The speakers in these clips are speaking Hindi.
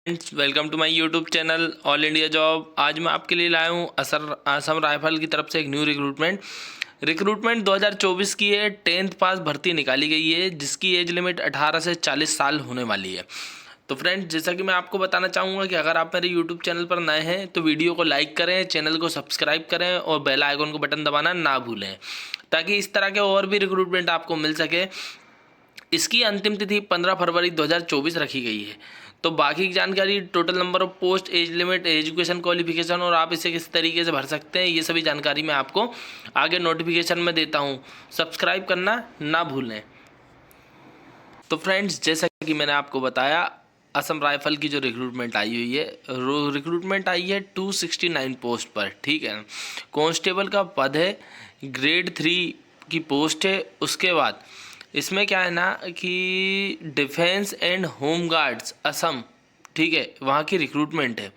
Welcome to my YouTube channel all India job. आज मैं आपके लिए लाया हूँ असम राइफल की तरफ से एक न्यू रिक्रूटमेंट 2024 की है। 10th पास भर्ती निकाली गई है जिसकी एज लिमिट 18 से 40 साल होने वाली है। तो फ्रेंड्स, जैसा कि मैं आपको बताना चाहूँगा कि अगर आप मेरे यूट्यूब चैनल पर नए हैं तो वीडियो को लाइक करें, चैनल को सब्सक्राइब करें और बेल आइकन को बटन दबाना ना भूलें ताकि इस तरह के और भी रिक्रूटमेंट आपको मिल सके। इसकी अंतिम तिथि 15 फरवरी 2024 रखी गई है। तो बाकी की जानकारी, total number of post, age limit, education qualification और आप इसे किस तरीके से भर सकते हैं, ये सभी जानकारी मैं आपको आगे नोटिफिकेशन में देता हूँ। सब्सक्राइब करना ना भूलें। तो फ्रेंड्स, जैसा कि मैंने आपको बताया, असम राइफल की जो रिक्रूटमेंट आई हुई है, रिक्रूटमेंट आई है 269 पोस्ट पर। ठीक है, कांस्टेबल का पद है, ग्रेड 3 की पोस्ट है। उसके बाद इसमें क्या है ना कि defence and home guards Assam, ठीक है, वहाँ की रिक्रूटमेंट है।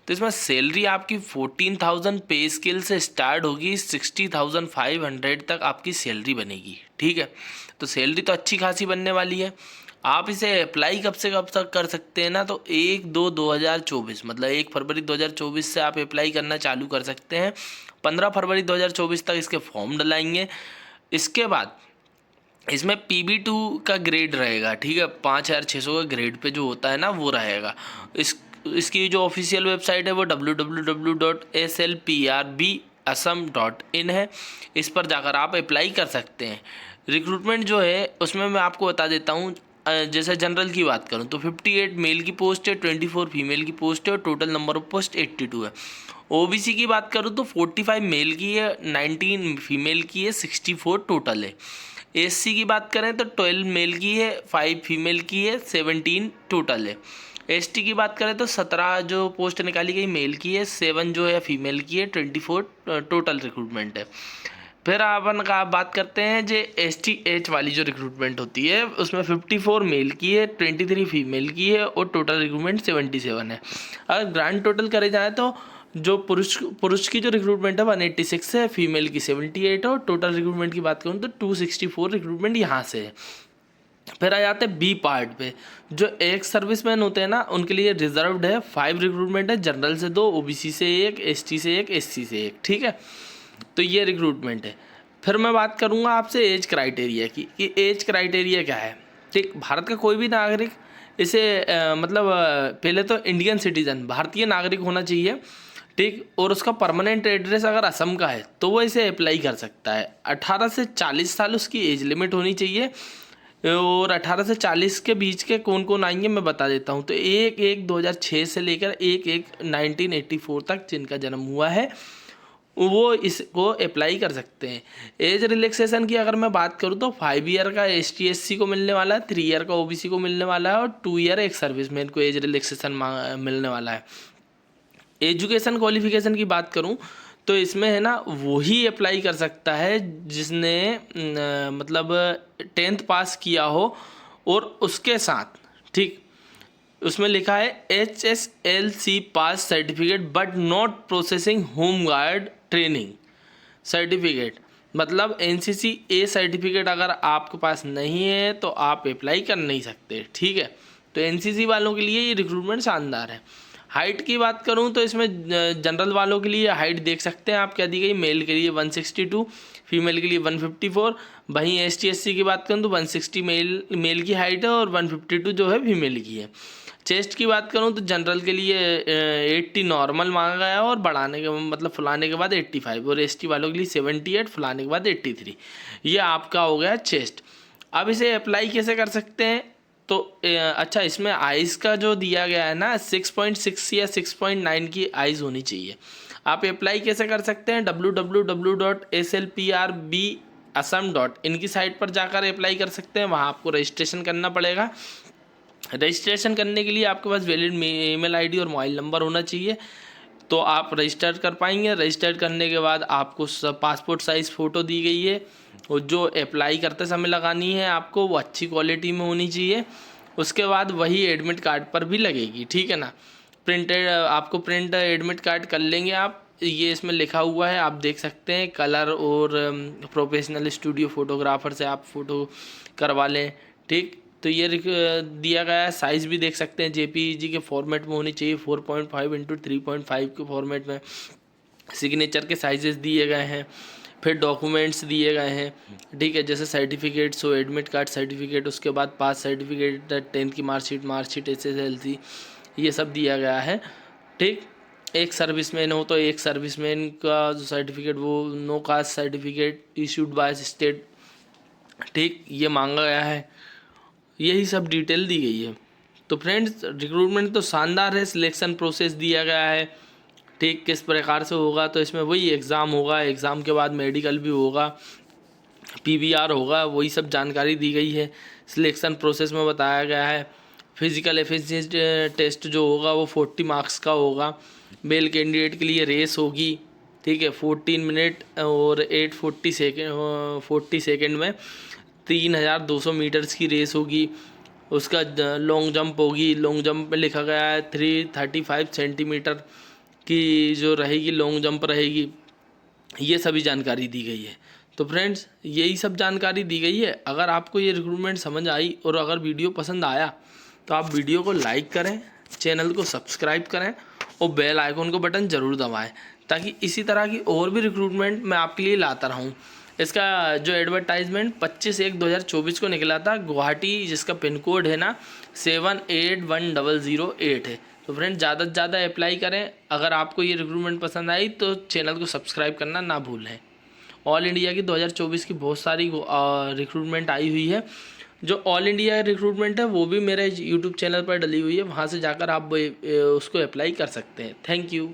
तो इसमें सैलरी आपकी 14,000 पे स्केल से स्टार्ट होगी, 60,500 तक आपकी सैलरी बनेगी। ठीक है, तो सैलरी तो अच्छी खासी बनने वाली है। आप इसे अप्लाई कब से कब तक कर सकते हैं ना, तो 1/2/2024 मतलब 1 फरवरी 2024 से आप अप्लाई करना चालू कर सकते हैं। 15 फरवरी 2024 तक इसके फॉर्म डलाएंगे। इसके बाद इसमें PB2 का ग्रेड रहेगा। ठीक है, 5,600 का ग्रेड पे जो होता है ना वो रहेगा। इसकी जो ऑफिशियल वेबसाइट है वो www.slprbasam.in है। इस पर जाकर आप अप्लाई कर सकते हैं। रिक्रूटमेंट जो है उसमें मैं आपको बता देता हूँ। जैसे जनरल की बात करूँ तो 58 मेल की पोस्ट है, 24 फीमेल की पोस्ट है और टोटल नंबर ऑफ पोस्ट 82 है। OBC की बात करूँ तो 45 मेल की है, 19 फीमेल की है, 64 टोटल है। SC की बात करें तो 12 मेल की है, 5 फीमेल की है, 17 टोटल है। ST की बात करें तो 17 जो पोस्ट निकाली गई मेल की है, 7 जो है फीमेल की है, 24 टोटल रिक्रूटमेंट है। फिर अपन का बात करते हैं जो STH वाली जो रिक्रूटमेंट होती है उसमें 54 मेल की है, 23 फीमेल की है और टोटल रिक्रूटमेंट 77 है। अगर ग्रांड टोटल करे जाए तो जो पुरुष की जो रिक्रूटमेंट है 186 है, फीमेल की 78 है और टोटल रिक्रूटमेंट की बात करूँ तो 264 रिक्रूटमेंट यहाँ से है। फिर आ जाते हैं B पार्ट पे। जो एक सर्विसमैन होते हैं ना उनके लिए रिजर्व्ड है 5 रिक्रूटमेंट है, जनरल से 2, OBC से 1, ST से 1, SC से 1। ठीक है, तो ये रिक्रूटमेंट है। फिर मैं बात करूँगा आपसे एज क्राइटेरिया की कि एज क्राइटेरिया क्या है। ठीक, भारत का कोई भी नागरिक इसे पहले तो इंडियन सिटीजन, भारतीय नागरिक होना चाहिए। ठीक, और उसका परमानेंट एड्रेस अगर असम का है तो वो इसे अप्लाई कर सकता है। 18 से 40 साल उसकी एज लिमिट होनी चाहिए। और 18 से 40 के बीच के कौन कौन आएंगे मैं बता देता हूँ। तो 1/1/2006 से लेकर 1/1/1984 तक जिनका जन्म हुआ है वो इसको अप्लाई कर सकते हैं। एज रिलैक्सेशन की अगर मैं बात करूँ तो 5 ईयर का ST/SC को मिलने वाला है, 3 ईयर का OBC को मिलने वाला है और 2 ईयर एक सर्विसमैन को एज रिलैक्सेशन मिलने वाला है। एजुकेशन क्वालिफिकेशन की बात करूं तो इसमें है ना वही अप्लाई कर सकता है जिसने 10th पास किया हो और उसके साथ, ठीक, उसमें लिखा है HSLC pass certificate but not processing home guard training certificate. मतलब NCC A सर्टिफिकेट अगर आपके पास नहीं है तो आप अप्लाई कर नहीं सकते। ठीक है, तो NCC वालों के लिए ये रिक्रूटमेंट शानदार है। हाइट की बात करूं तो इसमें जनरल वालों के लिए हाइट देख सकते हैं आप क्या दी गई। मेल के लिए 162, फीमेल के लिए 154। वहीं ST/SC की बात करूं तो 160 मेल की हाइट है और 152 जो है फीमेल की है। चेस्ट की बात करूं तो जनरल के लिए 80 नॉर्मल मांगा गया है और बढ़ाने के फुलाने के बाद 85, और ST वालों के लिए 78, फुलाने के बाद 83। ये आपका हो गया चेस्ट। अब इसे अप्लाई कैसे कर सकते हैं तो अच्छा, इसमें आइज़ का जो दिया गया है ना 6.6 या 6.9 की आइज़ होनी चाहिए। आप अप्लाई कैसे कर सकते हैं, www.slprbasam.in की साइट पर जाकर अप्लाई कर सकते हैं। वहाँ आपको रजिस्ट्रेशन करना पड़ेगा। रजिस्ट्रेशन करने के लिए आपके पास वैलिड ईमेल ID और मोबाइल नंबर होना चाहिए, तो आप रजिस्टर कर पाएंगे। रजिस्टर करने के बाद आपको पासपोर्ट साइज़ फ़ोटो दी गई है और जो अप्लाई करते समय लगानी है आपको वो अच्छी क्वालिटी में होनी चाहिए। उसके बाद वही एडमिट कार्ड पर भी लगेगी। ठीक है ना, आपको प्रिंट एडमिट कार्ड कर लेंगे आप। ये इसमें लिखा हुआ है, आप देख सकते हैं। कलर और प्रोफेशनल स्टूडियो फोटोग्राफर से आप फ़ोटो करवा लें। ठीक, तो ये दिया गया है। साइज़ भी देख सकते हैं, JPEG के फॉर्मेट में होनी चाहिए, 4.5 इंटू 3.5 के फॉर्मेट में। सिग्नेचर के साइजेस दिए गए हैं। फिर डॉक्यूमेंट्स दिए गए हैं, ठीक है, जैसे सर्टिफिकेट्स हो, एडमिट कार्ड सर्टिफिकेट, उसके बाद पास सर्टिफिकेट, 10th की मार्कशीट, SSLC, ये सब दिया गया है, ठीक। एक सर्विसमैन हो तो एक सर्विसमैन का जो सर्टिफिकेट, वो no caste certificate issued by state, ठीक, ये मांगा गया है। यही सब डिटेल दी गई है। तो फ्रेंड्स, रिक्रूटमेंट तो शानदार है। सिलेक्शन प्रोसेस दिया गया है, ठीक, किस प्रकार से होगा, तो इसमें वही एग्ज़ाम होगा, एग्ज़ाम के बाद मेडिकल भी होगा, PVR होगा, वही सब जानकारी दी गई है। सिलेक्शन प्रोसेस में बताया गया है। फिजिकल एफिशिएंसी टेस्ट जो होगा वो 40 मार्क्स का होगा। मेल कैंडिडेट के लिए रेस होगी, ठीक है, 14 मिनट और 40 सेकेंड में 3200 मीटर्स की रेस होगी। उसका लॉन्ग जंप होगी। लॉन्ग जंप में लिखा गया है 335 सेंटीमीटर की जो रहेगी, लॉन्ग जंप रहेगी। ये सभी जानकारी दी गई है। तो फ्रेंड्स, यही सब जानकारी दी गई है। अगर आपको ये रिक्रूटमेंट समझ आई और अगर वीडियो पसंद आया तो आप वीडियो को लाइक करें, चैनल को सब्सक्राइब करें और बेल आइकन को बटन ज़रूर दबाएं, ताकि इसी तरह की और भी रिक्रूटमेंट मैं आपके लिए लाता रहूं। इसका जो एडवर्टाइजमेंट 25/1/2024 को निकला था गुवाहाटी, जिसका पिन कोड है ना 781008 है। तो फ्रेंड्स, ज़्यादा से ज़्यादा अप्लाई करें। अगर आपको ये रिक्रूटमेंट पसंद आई तो चैनल को सब्सक्राइब करना ना भूलें। ऑल इंडिया की 2024 की बहुत सारी रिक्रूटमेंट आई हुई है। जो ऑल इंडिया रिक्रूटमेंट है वो भी मेरे यूट्यूब चैनल पर डली हुई है, वहाँ से जाकर आप उसको अप्लाई कर सकते हैं। Thank you.